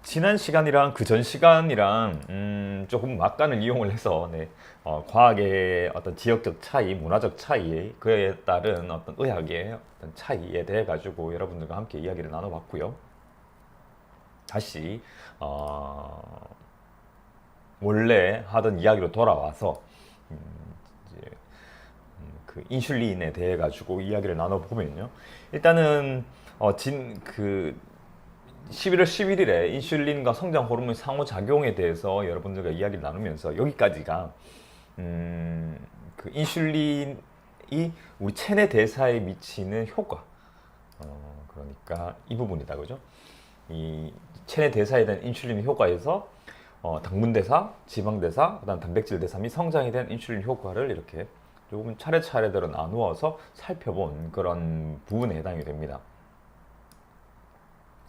지난 시간이랑 그 전 시간이랑 조금 막간을 이용을 해서 과학의 어떤 지역적 차이, 문화적 차이, 그에 따른 어떤 의학의 어떤 차이에 대해 가지고 여러분들과 함께 이야기를 나눠봤고요. 다시 원래 하던 이야기로 돌아와서 음, 이제 그 인슐린에 대해 가지고 이야기를 나눠보면요. 일단은 11월 11일에 인슐린과 성장 호르몬 상호작용에 대해서 여러분들과 이야기를 나누면서 여기까지가 그 인슐린이 우리 체내 대사에 미치는 효과, 그러니까 이 부분이다, 그죠? 이 체내 대사에 대한 인슐린 효과에서 당분 대사, 지방 대사, 그다음 단백질 대사 및 성장에 대한 인슐린 효과를 이렇게 조금 차례차례대로 나누어서 살펴본 그런 부분에 해당이 됩니다.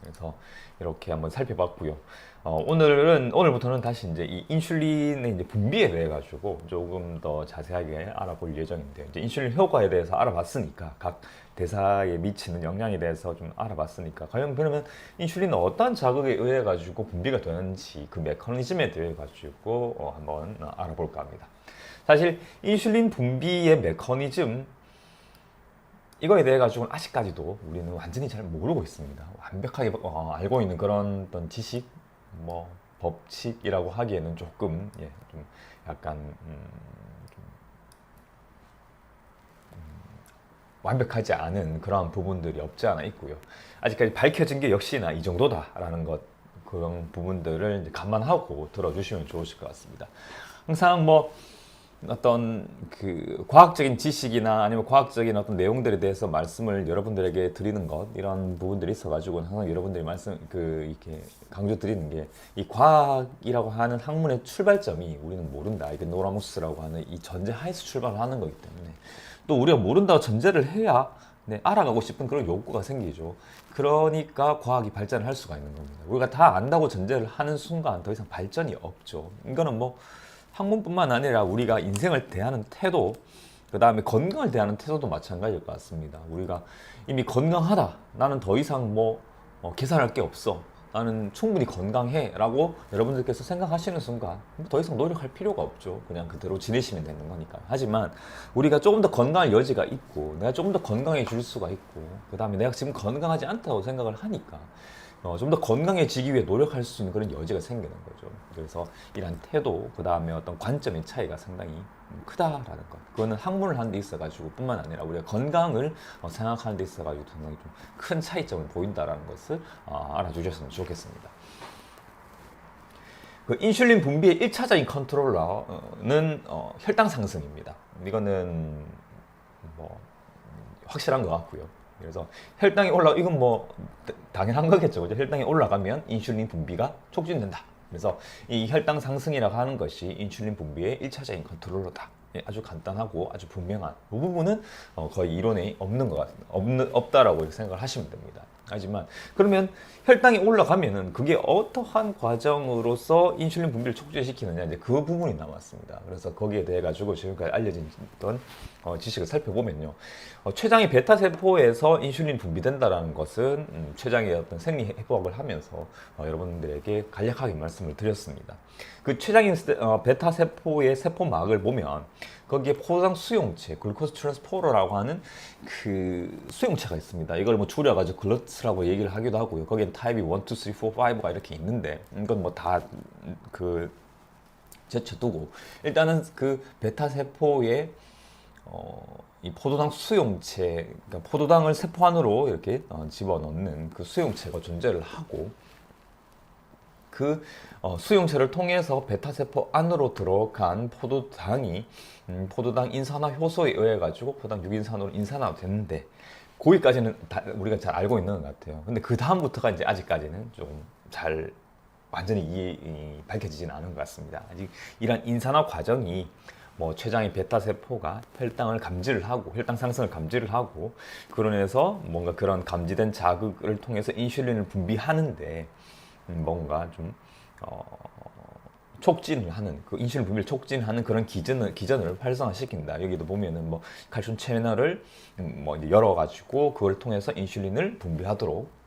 그래서 이렇게 한번 살펴봤고요. 오늘부터는 다시 이제 이 인슐린의 이제 분비에 대해 가지고 조금 더 자세하게 알아볼 예정인데요. 이제 인슐린 효과에 대해서 알아봤으니까 각 대사에 미치는 영향에 대해서 좀 알아봤으니까 과연 그러면 인슐린은 어떤 자극에 의해 가지고 분비가 되는지 그 메커니즘에 대해 가지고 한번 알아볼까 합니다. 사실 인슐린 분비의 메커니즘 이거에 대해 가지고는 아직까지도 우리는 완전히 잘 모르고 있습니다. 완벽하게 알고 있는 그런 어떤 지식, 뭐 법칙이라고 하기에는 조금 좀 약간 완벽하지 않은 그러한 부분들이 없지 않아 있고요. 아직까지 밝혀진 게 역시나 이 정도다라는 것, 그런 부분들을 이제 감안하고 들어주시면 좋으실 것 같습니다. 항상 뭐 어떤 그 과학적인 지식이나 아니면 과학적인 어떤 내용들에 대해서 말씀을 여러분들에게 드리는 것, 이런 부분들이 있어가지고 항상 여러분들이 이렇게 강조 드리는 게, 이 과학이라고 하는 학문의 출발점이 우리는 모른다, 이게 노라무스라고 하는 이 전제 하에서 출발하는 거기 때문에, 또 우리가 모른다고 전제를 해야 알아가고 싶은 그런 욕구가 생기죠. 그러니까 과학이 발전을 할 수가 있는 겁니다. 우리가 다 안다고 전제를 하는 순간 더 이상 발전이 없죠. 이거는 뭐 학문뿐만 아니라 우리가 인생을 대하는 태도, 그 다음에 건강을 대하는 태도도 마찬가지일 것 같습니다. 우리가 이미 건강하다, 나는 더 이상 계산할 게 없어, 나는 충분히 건강해 라고 여러분들께서 생각하시는 순간 더 이상 노력할 필요가 없죠. 그냥 그대로 지내시면 되는 거니까. 하지만 우리가 조금 더 건강할 여지가 있고, 내가 조금 더 건강해질 수가 있고, 그 다음에 내가 지금 건강하지 않다고 생각을 하니까 좀 더 건강해지기 위해 노력할 수 있는 그런 여지가 생기는 거죠. 그래서 이런 태도, 그 다음에 어떤 관점의 차이가 상당히 크다라는 것. 그거는 학문을 하는 데 있어가지고 뿐만 아니라 우리가 건강을 생각하는 데 있어가지고 상당히 좀 큰 차이점을 보인다라는 것을 알아주셨으면 좋겠습니다. 그 인슐린 분비의 1차적인 컨트롤러는 혈당 상승입니다. 이거는 뭐 확실한 것 같고요. 그래서 혈당이 이건 뭐 당연한 거겠죠. 그죠? 혈당이 올라가면 인슐린 분비가 촉진된다. 그래서 이 혈당 상승이라고 하는 것이 인슐린 분비의 1차적인 컨트롤러다. 아주 간단하고 아주 분명한 이 부분은 거의 이론에 없다라고 생각을 하시면 됩니다. 하지만 그러면 혈당이 올라가면은 그게 어떠한 과정으로서 인슐린 분비를 촉진시키느냐, 이제 그 부분이 남았습니다. 그래서 거기에 대해 가지고 지금까지 알려진 지식을 살펴보면요, 췌장의 베타 세포에서 인슐린 분비된다라는 것은 췌장의 어떤 생리 회복을 하면서 여러분들에게 간략하게 말씀을 드렸습니다. 그 췌장인 베타 세포의 세포막을 보면 거기에 포도당 수용체, 글루코스 트랜스포러라고 하는 그 수용체가 있습니다. 이걸 뭐 줄여가지고 글러츠라고 얘기를 하기도 하고요. 거기에 타입이 1, 2, 3, 4, 5가 이렇게 있는데, 이건 뭐 다 제쳐두고 일단은 그 베타 세포의 이 포도당 수용체, 그러니까 포도당을 세포 안으로 이렇게 집어넣는 그 수용체가 존재를 하고, 그 수용체를 통해서 베타세포 안으로 들어간 포도당이 포도당 인산화 효소에 의해 가지고 포도당 6인산으로 인산화가 됐는데, 거기까지는 우리가 잘 알고 있는 것 같아요. 근데 그 다음부터가 이제 아직까지는 좀 잘 완전히 밝혀지지는 않은 것 같습니다. 아직 이런 인산화 과정이 뭐 췌장의 베타 세포가 혈당을 감지를 하고, 혈당 상승을 감지를 하고, 그러면서 뭔가 그런 감지된 자극을 통해서 인슐린을 분비하는데 뭔가 좀 촉진을 하는, 그 인슐린 분비를 촉진하는 그런 기전을 활성화시킨다. 여기도 보면은 뭐 칼슘 채널을 뭐 열어가지고 그걸 통해서 인슐린을 분비하도록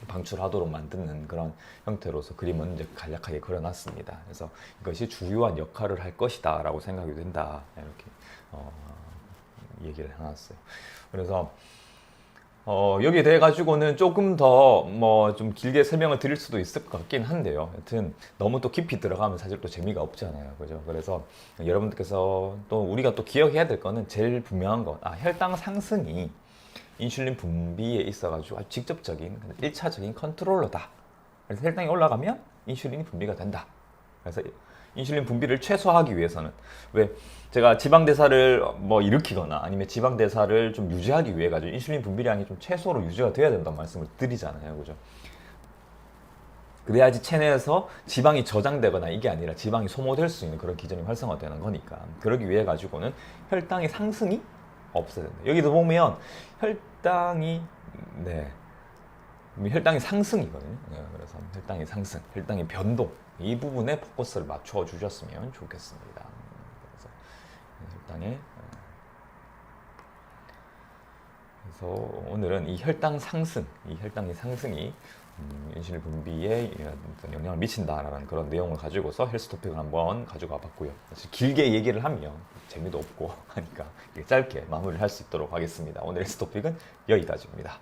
방출하도록 만드는 그런 형태로서 그림은 이제 간략하게 그려놨습니다. 그래서 이것이 주요한 역할을 할 것이다라고 생각이 된다 이렇게 얘기를 해놨어요. 그래서 여기에 대해 가지고는 조금 더 뭐 좀 길게 설명을 드릴 수도 있을 것 같긴 한데요. 여튼 너무 또 깊이 들어가면 사실 또 재미가 없잖아요. 그죠? 그래서 여러분들께서 또 우리가 또 기억해야 될 거는 제일 분명한 건 혈당 상승이 인슐린 분비에 있어가지고 아주 직접적인 1차적인 컨트롤러다. 그래서 혈당이 올라가면 인슐린이 분비가 된다. 그래서 인슐린 분비를 최소화하기 위해서는 왜 제가 지방 대사를 뭐 일으키거나 아니면 지방 대사를 좀 유지하기 위해 가지고 인슐린 분비량이 좀 최소로 유지가 돼야 된다는 말씀을 드리잖아요. 그죠? 그래야지 체내에서 지방이 저장되거나 이게 아니라 지방이 소모될 수 있는 그런 기전이 활성화되는 거니까. 그러기 위해 가지고는 혈당의 상승이 없어야 된다. 여기도 보면 혈당이 혈당의 상승이거든요. 그래서 혈당의 상승, 혈당의 변동 이 부분에 포커스를 맞춰 주셨으면 좋겠습니다. 그래서 그래서 오늘은 이 혈당 상승, 이 혈당의 상승이 인슐린 분비에 영향을 미친다라는 그런 내용을 가지고서 헬스 토픽을 한번 가지고 와봤고요. 사실 길게 얘기를 하면 재미도 없고 하니까 짧게 마무리를 할 수 있도록 하겠습니다. 오늘 헬스 토픽은 여기까지입니다.